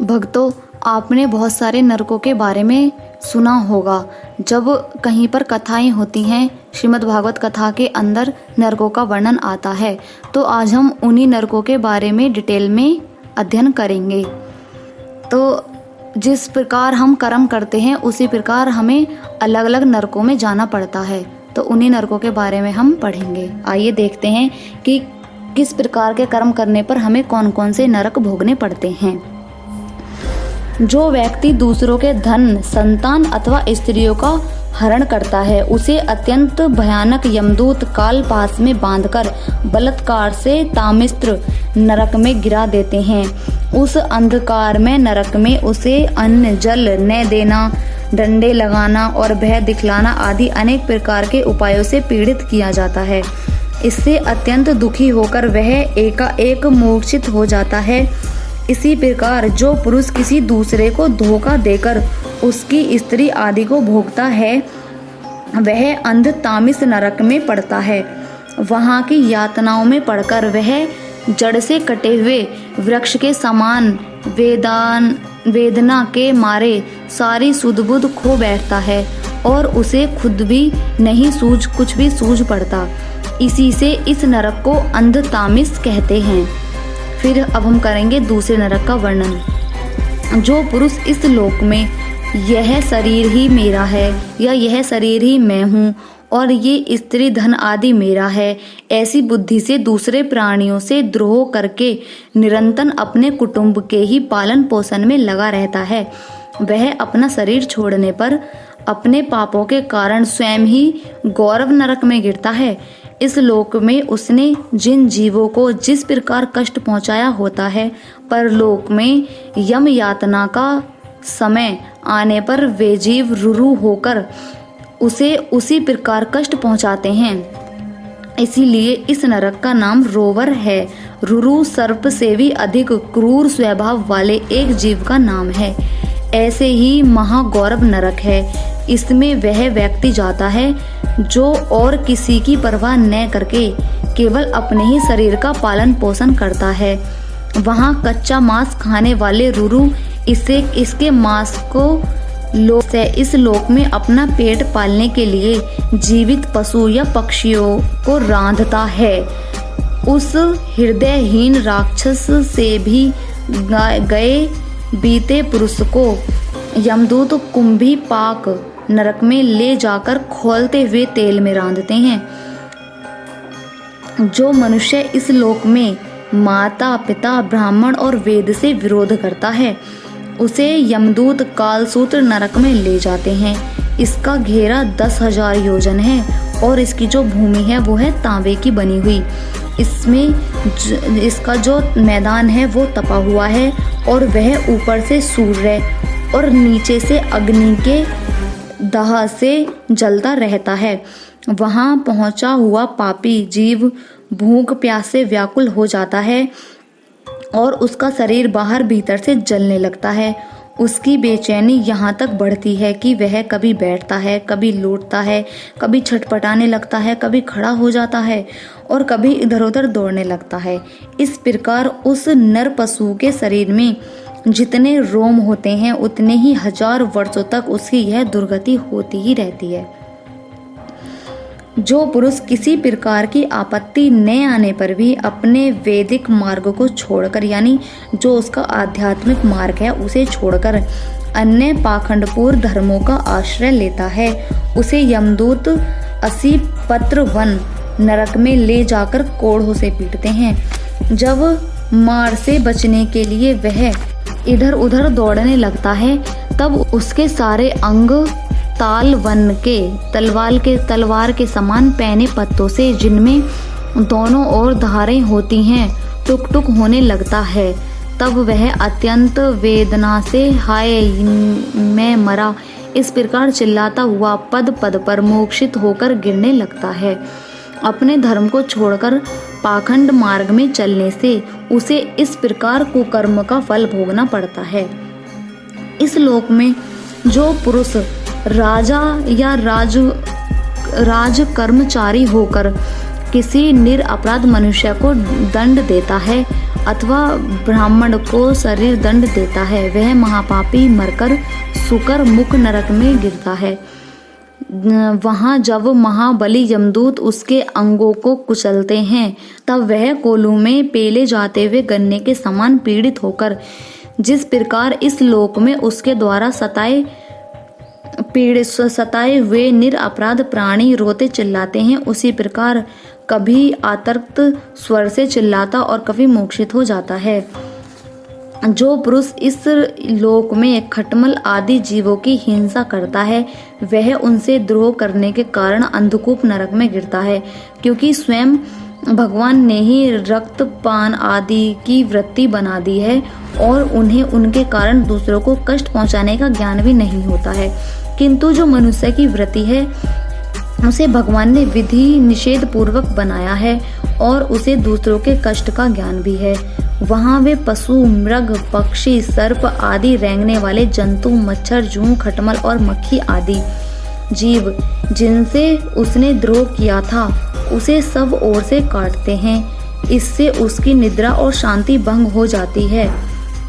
भक्तों, आपने बहुत सारे नरकों के बारे में सुना होगा। जब कहीं पर कथाएं होती हैं, श्रीमद् भागवत कथा के अंदर नरकों का वर्णन आता है, तो आज हम उन्हीं नरकों के बारे में डिटेल में अध्ययन करेंगे। तो जिस प्रकार हम कर्म करते हैं उसी प्रकार हमें अलग अलग नरकों में जाना पड़ता है। तो उन्हीं नरकों के बारे में हम पढ़ेंगे। आइए देखते हैं कि किस प्रकार के कर्म करने पर हमें कौन कौन से नरक भोगने पड़ते हैं। जो व्यक्ति दूसरों के धन, संतान अथवा स्त्रियों का हरण करता है, उसे अत्यंत भयानक यमदूत काल पास में बांधकर बलात्कार से तामिस्त्र नरक में गिरा देते हैं। उस अंधकार में नरक में उसे अन्न जल न देना, डंडे लगाना और भय दिखलाना आदि अनेक प्रकार के उपायों से पीड़ित किया जाता है। इससे अत्यंत दुखी होकर वह एकाएक मूर्छित हो जाता है। इसी प्रकार जो पुरुष किसी दूसरे को धोखा देकर उसकी स्त्री आदि को भोगता है, वह अंध तामिस नरक में पड़ता है। वहाँ की यातनाओं में पड़कर वह जड़ से कटे हुए वृक्ष के समान वेदना के मारे सारी सुध बुध खो बैठता है और उसे खुद भी नहीं कुछ भी सूझ पड़ता। इसी से इस नरक को अंध तामिस कहते हैं। फिर अब हम करेंगे दूसरे नरक का वर्णन। जो पुरुष इस लोक में यह शरीर ही मेरा है या यह शरीर ही मैं हूँ और ये स्त्री धन आदि मेरा है, ऐसी बुद्धि से दूसरे प्राणियों से द्रोह करके निरंतर अपने कुटुंब के ही पालन पोषण में लगा रहता है, वह अपना शरीर छोड़ने पर अपने पापों के कारण स्वयं ही गौरव नरक में गिरता है। इस लोक में उसने जिन जीवों को जिस प्रकार कष्ट पहुंचाया होता है, परलोक में यम यातना का समय आने पर वे जीव रुरु होकर उसे उसी प्रकार कष्ट पहुंचाते हैं। इसीलिए इस नरक का नाम रोवर है। रुरु सर्प से भी अधिक क्रूर स्वभाव वाले एक जीव का नाम है। ऐसे ही महागौरव नरक है। इसमें वह व्यक्ति जाता है जो और किसी की परवाह न करके केवल अपने ही शरीर का पालन पोषण करता है। वहाँ कच्चा मांस खाने वाले रुरु इसके मांस को इस लोक में अपना पेट पालने के लिए जीवित पशु या पक्षियों को रांधता है। उस हृदयहीन राक्षस से भी गए बीते पुरुष को यमदूत कुंभी पाक नरक में ले जाकर खौलते हुए तेल में रांधते हैं। जो मनुष्य इस लोक में माता पिता ब्राह्मण और वेद से विरोध करता है, उसे यमदूत कालसूत्र नरक में ले जाते हैं। इसका घेरा 10,000 योजन है और इसकी जो भूमि है वो है तांबे की बनी हुई। इसका जो मैदान है वो तपा हुआ है और वह ऊपर से सूर्य और नीचे से अग्नि के दाह से जलता रहता है। वहां पहुंचा हुआ पापी जीव भूख प्यास से व्याकुल हो जाता है और उसका शरीर बाहर भीतर से जलने लगता है। उसकी बेचैनी यहाँ तक बढ़ती है कि वह कभी बैठता है, कभी लौटता है, कभी छटपटाने लगता है, कभी खड़ा हो जाता है और कभी इधर उधर दौड़ने लगता है। इस प्रकार उस नर पशु के शरीर में जितने रोम होते हैं उतने ही 1000 वर्षों तक उसकी यह दुर्गति होती ही रहती है। जो पुरुष किसी प्रकार की आपत्ति न आने पर भी अपने वैदिक मार्ग को छोड़कर, यानी जो उसका आध्यात्मिक मार्ग है उसे छोड़कर अन्य पाखंडपूर्ण धर्मों का आश्रय लेता है, उसे यमदूत 80 पत्र वन नरक में ले जाकर कोड़ों से पीटते हैं। जब मार से बचने के लिए वह इधर उधर दौड़ने लगता है, तब उसके सारे अंग ताल वन के तलवार के समान पैने पत्तों से, जिनमें दोनों ओर धारें होती हैं, टुक टुक होने लगता है। तब वह अत्यंत वेदना से हाय मैं मरा इस प्रकार चिल्लाता हुआ पद पद पर मोक्षित होकर गिरने लगता है। अपने धर्म को छोड़कर पाखंड मार्ग में चलने से उसे इस प्रकार कुकर्म का फल भोगना पड़ता है। इस लोक में जो पुरुष राजा या राज कर्मचारी होकर किसी निरपराध मनुष्य को दंड देता है अथवा ब्राह्मण को शरीर दंड देता है, वह महापापी मरकर सुकर मुख नरक में गिरता है। वहाँ जब महाबली यमदूत उसके अंगों को कुचलते हैं, तब वह कोलू में पेले जाते हुए गन्ने के समान पीड़ित होकर जिस प्रकार इस लोक में उसके द्वारा सताए हुए निरपराध प्राणी रोते चिल्लाते हैं, उसी प्रकार कभी आतर्क स्वर से चिल्लाता और कभी मोक्षित हो जाता है। जो पुरुष इस लोक में खटमल आदि जीवों की हिंसा करता है, वह उनसे द्रोह करने के कारण अंधकूप नरक में गिरता है, क्योंकि स्वयं भगवान ने ही रक्तपान आदि की वृत्ति बना दी है और उन्हें उनके कारण दूसरों को कष्ट पहुंचाने का ज्ञान भी नहीं होता है। किंतु जो मनुष्य की वृत्ति है, उसे भगवान ने विधि निषेध पूर्वक बनाया है और उसे दूसरों के कष्ट का ज्ञान भी है। वहाँ वे पशु, मृग, पक्षी, सर्प आदि रेंगने वाले जंतु, मच्छर, जूं, खटमल और मक्खी आदि जीव जिनसे उसने द्रोह किया था, उसे सब ओर से काटते हैं। इससे उसकी निद्रा और शांति भंग हो जाती है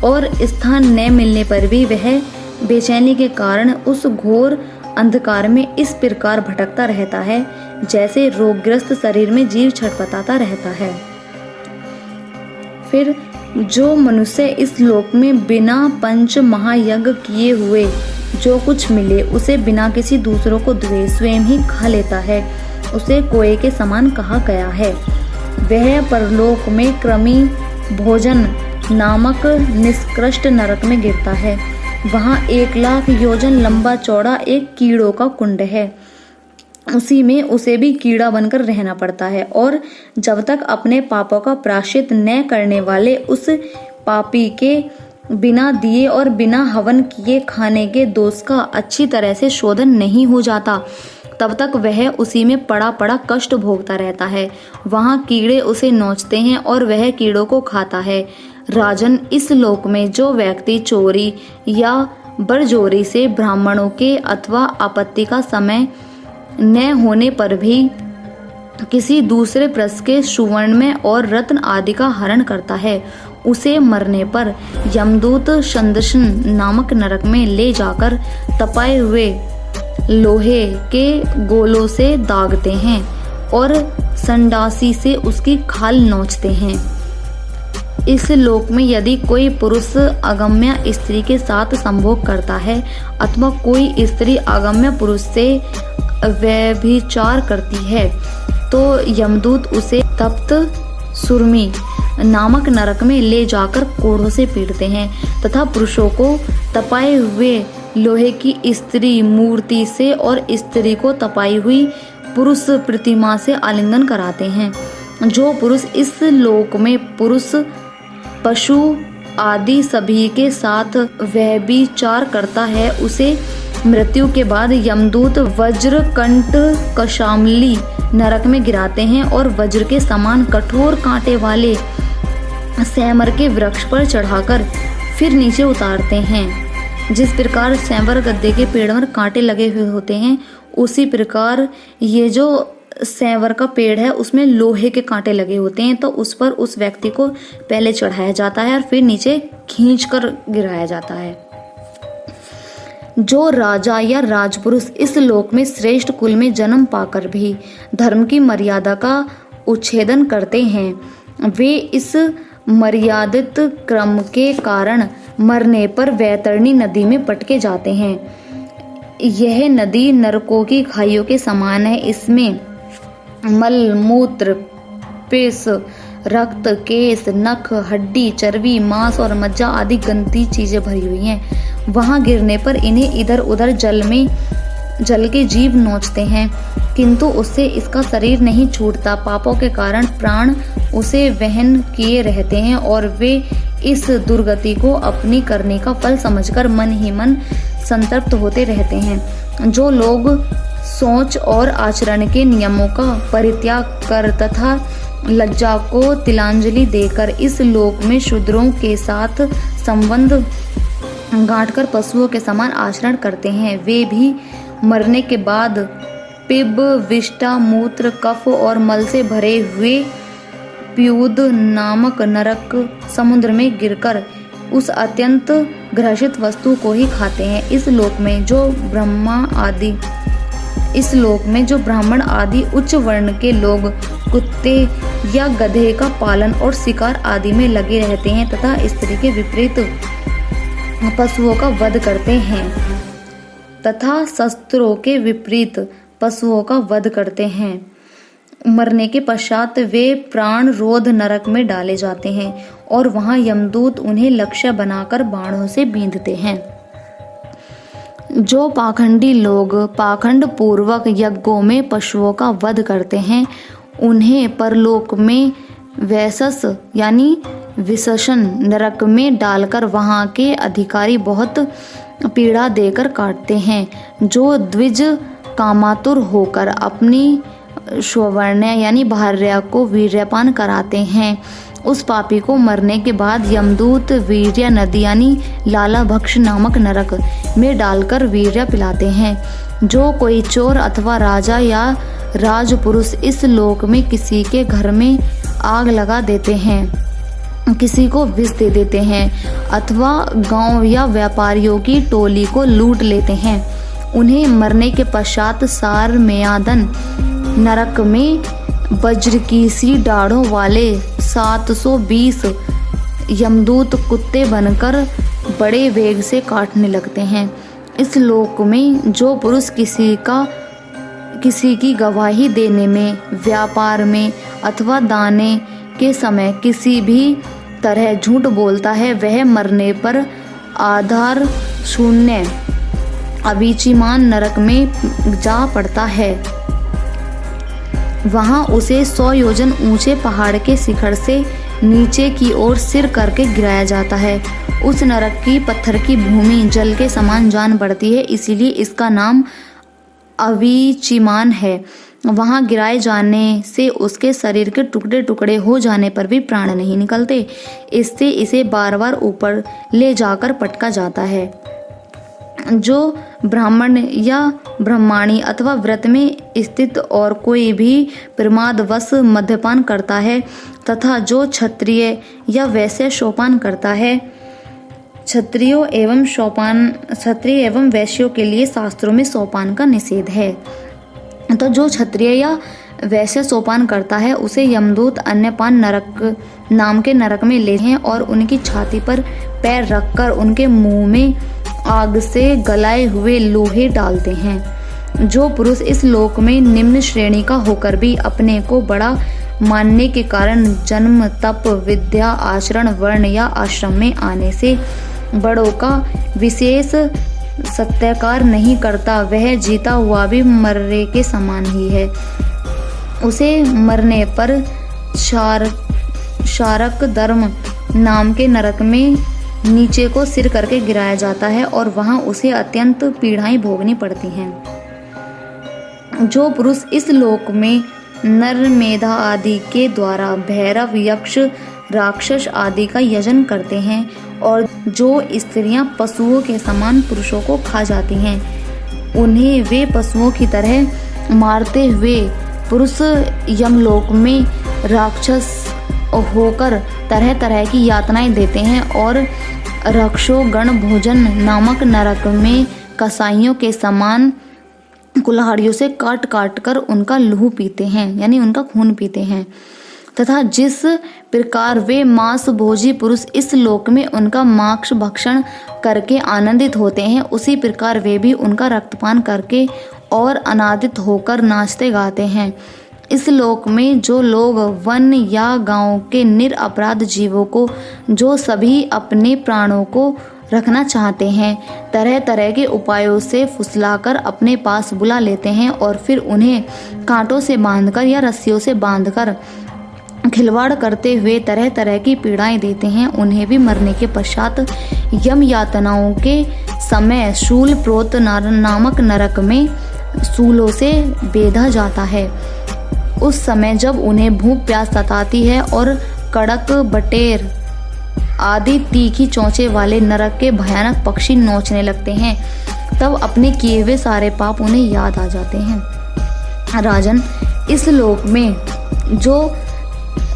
और स्थान न मिलने पर भी वह बेचैनी के कारण उस घोर अंधकार में इस प्रकार भटकता रहता है, जैसे रोगग्रस्त शरीर में जीव छटपटाता रहता है। फिर जो मनुष्य इस लोक में बिना पंच महायज्ञ किए हुए जो कुछ मिले उसे बिना किसी दूसरों को द्वेष स्वयं ही खा लेता है, उसे कोए के समान कहा गया है। वह परलोक में कृमि भोजन नामक निष्कृष्ट नरक में गिरता है। वहाँ 1,00,000 योजन लंबा चौड़ा एक कीड़ों का कुंड है, उसी में उसे भी कीड़ा बनकर रहना पड़ता है और जब तक अपने पापों का प्रायश्चित न करने वाले उस पापी के बिना दिए और बिना हवन किए खाने के दोष का अच्छी तरह से शोधन नहीं हो जाता, तब तक वह उसी में पड़ा पड़ा कष्ट भोगता रहता है। वहाँ कीड़े उसे नोचते हैं और वह कीड़ों को खाता है। राजन, इस लोक में जो व्यक्ति चोरी या बरजोरी से ब्राह्मणों के अथवा आपत्ति का समय न होने पर भी किसी दूसरे प्रस के सुवर्ण में और रत्न आदि का हरण करता है, उसे मरने पर यमदूत संदर्शन नामक नरक में ले जाकर तपाए हुए लोहे के गोलों से दागते हैं और संडासी से उसकी खाल नोचते हैं। इस लोक में यदि कोई पुरुष अगम्य स्त्री के साथ संभोग करता है अथवा कोई स्त्री अगम्य पुरुष से व्यभिचार करती है, तो यमदूत उसे तप्त सुरमी नामक नरक में ले जाकर कोड़ों से पीटते हैं तथा पुरुषों को तपाए हुए लोहे की स्त्री मूर्ति से और स्त्री को तपाई हुई पुरुष प्रतिमा से आलिंगन कराते हैं। जो पुरुष इस लोक में पुरुष, पशु आदि सभी के साथ व्यभिचार करता है, उसे मृत्यु के बाद यमदूत वज्रकंठ कशामली नरक में गिराते हैं और वज्र के समान कठोर कांटे वाले सैमर के वृक्ष पर चढ़ाकर फिर नीचे उतारते हैं। जिस प्रकार सैमर गद्दे के पेड़ पर कांटे लगे हुए होते हैं, उसी प्रकार ये जो सैवर का पेड़ है उसमें लोहे के कांटे लगे होते हैं, तो उस पर उस व्यक्ति को पहले चढ़ाया जाता है और फिर नीचे खींचकर गिराया जाता है। जो राजा या राजपुरुष इस लोक में श्रेष्ठ कुल में जन्म पाकर भी धर्म की मर्यादा का उच्छेदन करते हैं, वे इस मर्यादित क्रम के कारण मरने पर वैतरणी नदी में पटके जाते हैं। यह नदी नरकों की खाइयों के समान है। इसमें मल, मूत्र, पिस, रक्त, केस, नख, हड्डी, चर्बी, मांस और मज्जा आदि गंदी चीजें भरी हुई हैं। वहां गिरने पर इन्हें इधर उधर जल के जीव नोचते हैं, किंतु उससे इसका शरीर नहीं छूटता। पापों के कारण प्राण उसे वहन किए रहते हैं और वे इस दुर्गति को अपनी करने का फल समझकर मन ही मन संतृप्त होते रहते हैं। जो लोग सोच और आचरण के नियमों का परित्याग कर तथा लज्जा को तिलांजलि देकर इस लोक में शूद्रों के साथ संबंध गांठकर पशुओं के समान आचरण करते हैं, वे भी मरने के बाद पिब, विष्ठा, मूत्र, कफ और मल से भरे हुए प्यूद नामक नरक समुद्र में गिरकर उस अत्यंत घृणित वस्तु को ही खाते हैं। इस लोक में जो ब्राह्मण आदि उच्च वर्ण के लोग कुत्ते या गधे का पालन और शिकार आदि में लगे रहते हैं तथा स्त्री के विपरीत पशुओं का वध करते हैं तथा शस्त्रों के विपरीत पशुओं का वध करते हैं, मरने के पश्चात वे प्राण रोध नरक में डाले जाते हैं और वहां यमदूत उन्हें लक्ष्य बनाकर बाणों से बींधते हैं। जो पाखंडी लोग पाखंड पूर्वक यज्ञों में पशुओं का वध करते हैं उन्हें परलोक में वैसस यानी विसर्जन नरक में डालकर वहां के अधिकारी बहुत पीड़ा देकर काटते हैं। जो द्विज कामातुर होकर अपनी स्वर्ण यानी भार्या को वीर्यपान कराते हैं उस पापी को मरने के बाद यमदूत वीर्य नदी यानी लाला भक्ष नामक नरक में डालकर वीर्य पिलाते हैं। जो कोई चोर अथवा राजा या राजपुरुष इस लोक में किसी के घर में आग लगा देते हैं, किसी को विष दे देते हैं अथवा गांव या व्यापारियों की टोली को लूट लेते हैं, उन्हें मरने के पश्चात सार मेयादन नरक में वज्र की सी दाढ़ों वाले 720 यमदूत कुत्ते बनकर बड़े वेग से काटने लगते हैं। इस लोक में जो पुरुष किसी की गवाही देने में, व्यापार में अथवा दाने के समय किसी भी तरह झूठ बोलता है वह मरने पर आधार शून्य अविचिमान नरक में जा पड़ता है। वहां उसे 100 योजन ऊंचे पहाड़ के शिखर से नीचे की ओर सिर करके गिराया जाता है। उस नरक की पत्थर की भूमि जल के समान जान पड़ती है, इसीलिए इसका नाम अविचिमान है। वहां गिराए जाने से उसके शरीर के टुकड़े टुकड़े हो जाने पर भी प्राण नहीं निकलते, इससे इसे बार बार ऊपर ले जाकर पटका जाता है। जो ब्राह्मण या ब्रह्माणी अथवा व्रत में स्थित और कोई भी प्रमादवश मद्यपान करता है तथा जो क्षत्रिय या वैश्य सोपान करता है, क्षत्रिय एवं वैश्यों के लिए शास्त्रों में सोपान का निषेध है। तो जो क्षत्रिय या वैश्य सोपान करता है उसे यमदूत अन्यपान नरक नाम के नरक में ले हैं और उनकी छाती पर पैर रखकर उनके मुंह में आग से गलाए हुए लोहे डालते हैं। जो पुरुष इस लोक में निम्न श्रेणी का होकर भी अपने को बड़ा मानने के कारण जन्म, तप, विद्या, आचरण, वर्ण या आश्रम में आने से बड़ों का विशेष सत्कार नहीं करता, वह जीता हुआ भी मरने के समान ही है। उसे मरने पर शारक धर्म नाम के नरक में नीचे को सिर करके गिराया जाता है और वहां उसे अत्यंत पीड़ाएं भोगनी पड़ती हैं। जो पुरुष इस लोक में नर मेधा आदि के द्वारा भैरव, यक्ष, राक्षस आदि का यजन करते हैं और जो स्त्रियां पशुओं के समान पुरुषों को खा जाती हैं, उन्हें वे पशुओं की तरह मारते हुए पुरुष यमलोक में राक्षस होकर तरह तरह की यातनाएं देते हैं और रक्षो गण भोजन नामक नरक में कसाईयों के समान कुल्हाड़ियों से काट काट कर उनका लहू पीते हैं यानी उनका खून पीते हैं तथा जिस प्रकार वे मांस भोजी पुरुष इस लोक में उनका मांस भक्षण करके आनंदित होते हैं, उसी प्रकार वे भी उनका रक्तपान करके और अनादित होकर नाचते गाते हैं। इस लोक में जो लोग वन या गांव के निरपराध जीवों को, जो सभी अपने प्राणों को रखना चाहते हैं, तरह तरह के उपायों से फुसलाकर अपने पास बुला लेते हैं और फिर उन्हें कांटों से बांधकर या रस्सियों से बांधकर खिलवाड़ करते हुए तरह तरह की पीड़ाएं देते हैं, उन्हें भी मरने के पश्चात यम यातनाओं के समय शूल प्रोत नामक नरक में शूलों से बेधा जाता है। उस समय जब उन्हें भूख प्यास सताती है और कड़क, बटेर आदि तीखी चोंचे वाले नरक के भयानक पक्षी नोचने लगते हैं, तब अपने किए हुए सारे पाप उन्हें याद आ जाते हैं। राजन, इस लोक में जो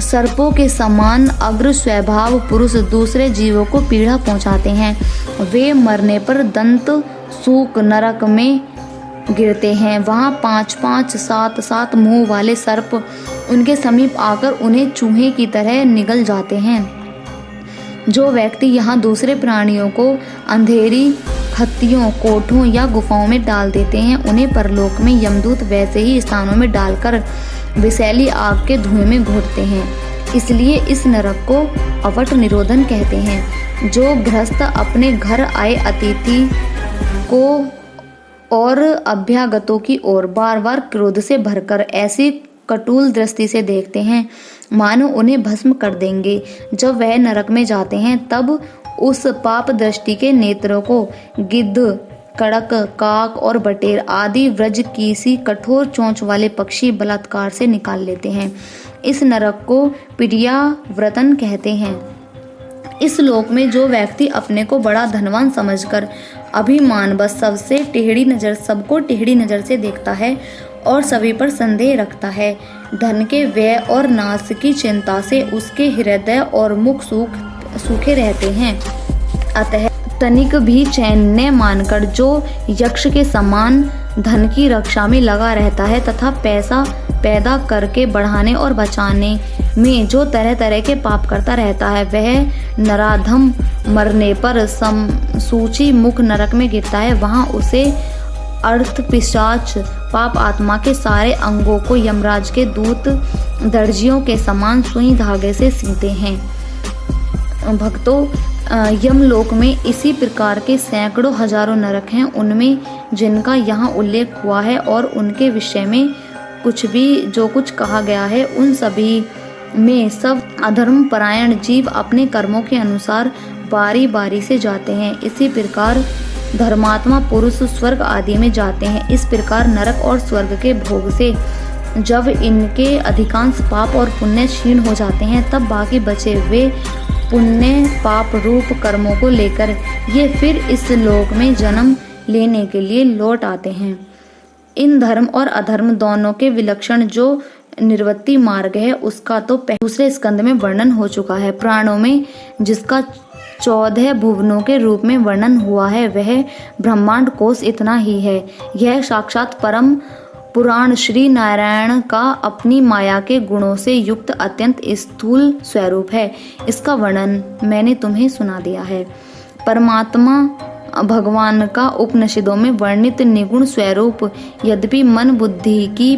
सर्पों के समान अग्र स्वभाव पुरुष दूसरे जीवों को पीड़ा पहुंचाते हैं, वे मरने पर दंत सूक नरक में गिरते हैं। वहाँ 5-5, 7-7 मुंह वाले सर्प उनके समीप आकर उन्हें चूहे की तरह निगल जाते हैं। जो व्यक्ति यहाँ दूसरे प्राणियों को अंधेरी खत्तियों, कोठों या गुफाओं में डाल देते हैं, उन्हें परलोक में यमदूत वैसे ही स्थानों में डालकर विषैली आग के धुएं में घोटते हैं। इसलिए इस नरक को अवट निरोधन कहते हैं। जो गृहस्थ अपने घर आए अतिथि को और अभ्यागतों की ओर बार बार क्रोध से भरकर ऐसी कटूल दृष्टि से देखते हैं मानो उन्हें भस्म कर देंगे, जब वह नरक में जाते हैं तब उस पाप दृष्टि के नेत्रों को गिद्ध, कड़क, काक और बटेर आदि व्रज की सी कठोर चोंच वाले पक्षी बलात्कार से निकाल लेते हैं। इस नरक को पिडियाव्रतन कहते हैं। इस लोक में जो व्यक्ति अपने को बड़ा धनवान समझकर अभिमान बस सबको टेढ़ी नजर से देखता है और सभी पर संदेह रखता है, धन के व्यय और नाश की चिंता से उसके हृदय और मुख सूखे रहते हैं। अतः तनिक भी चैन न मानकर जो यक्ष के समान धन की रक्षा में लगा रहता है तथा पैसा पैदा करके बढ़ाने और बचाने में जो तरह तरह के पाप करता रहता है, वह नराधम मरने पर सूची मुख नरक में गिरता है। वहाँ उसे अर्थ पिशाच पाप आत्मा के सारे अंगों को यमराज के दूत दर्जियों के समान सुई धागे से सीते हैं। भक्तों, यमलोक में इसी प्रकार के सैकड़ों हजारों नरक हैं। उनमें जिनका यहाँ उल्लेख हुआ है और उनके विषय में जो कुछ कहा गया है, उन सभी में सब अधर्म परायण जीव अपने कर्मों के अनुसार बारी बारी से जाते हैं। इसी प्रकार धर्मात्मा पुरुष स्वर्ग आदि में जाते हैं। इस प्रकार नरक और स्वर्ग के भोग से जब इनके अधिकांश पाप और पुण्य क्षीण हो जाते हैं, तब बाकी बचे हुए पुण्य पाप रूप कर्मों को लेकर ये फिर इस लोक में जन्म लेने के लिए लौट आते हैं। इन धर्म और अधर्म दोनों के विलक्षण जो निवृत्ति मार्ग है, उसका तो दूसरे स्कंद में वर्णन हो चुका है। प्राणों में जिसका 14 भुवनों के रूप में वर्णन हुआ है, वह ब्रह्मांड कोश इतना ही है। यह साक्षात परम पुराण श्री नारायण का अपनी माया के गुणों से युक्त अत्यंत स्थूल स्वरूप है। इसका वर्णन मैंने तुम्हें सुना दिया है। परमात्मा भगवान का उपनिषदों में वर्णित निगुण स्वरूप यद्यपि मन बुद्धि की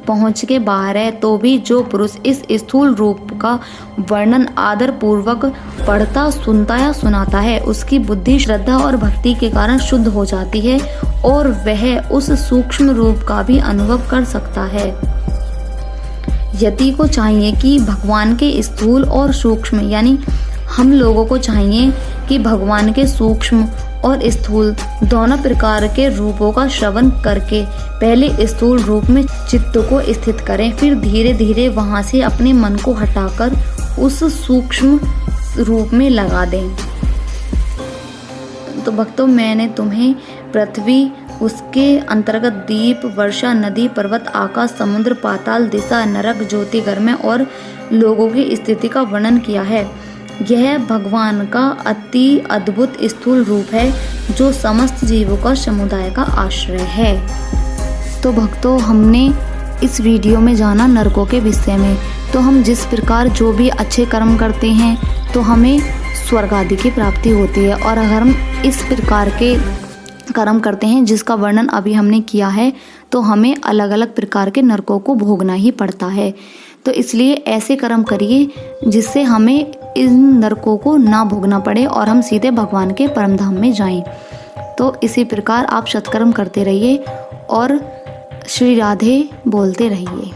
पहुंच के बाहर है, तो भी जो पुरुष इस स्थूल रूप का वर्णन आदर पूर्वक पढ़ता, सुनता या सुनाता है, उसकी बुद्धि श्रद्धा और भक्ति के कारण शुद्ध हो जाती है और वह उस सूक्ष्म रूप का भी अनुभव कर सकता है। यति को चाहिए कि भगवान के स्थूल और सूक्ष्म, यानी हम लोगों को चाहिए कि भगवान के सूक्ष्म और स्थूल दोनों प्रकार के रूपों का श्रवण करके पहले स्थूल रूप में चित्त को स्थित करें, फिर धीरे धीरे वहां से अपने मन को हटाकर उस सूक्ष्म रूप में लगा दें। तो भक्तों, मैंने तुम्हें पृथ्वी, उसके अंतर्गत दीप, वर्षा, नदी, पर्वत, आकाश, समुद्र, पाताल, दिशा, नरक, ज्योतिर्गमय और लोगों की स्थिति का वर्णन किया है। यह भगवान का अति अद्भुत स्थूल रूप है जो समस्त जीवों का समुदाय का आश्रय है। तो भक्तों, हमने इस वीडियो में जाना नरकों के विषय में। तो हम जिस प्रकार जो भी अच्छे कर्म करते हैं तो हमें स्वर्ग आदि की प्राप्ति होती है, और अगर हम इस प्रकार के कर्म करते हैं जिसका वर्णन अभी हमने किया है, तो हमें अलग अलग प्रकार के नरकों को भोगना ही पड़ता है। तो इसलिए ऐसे कर्म करिए जिससे हमें इन नरकों को ना भोगना पड़े और हम सीधे भगवान के परम धाम में जाएं। तो इसी प्रकार आप सत्कर्म करते रहिए और श्री राधे बोलते रहिए।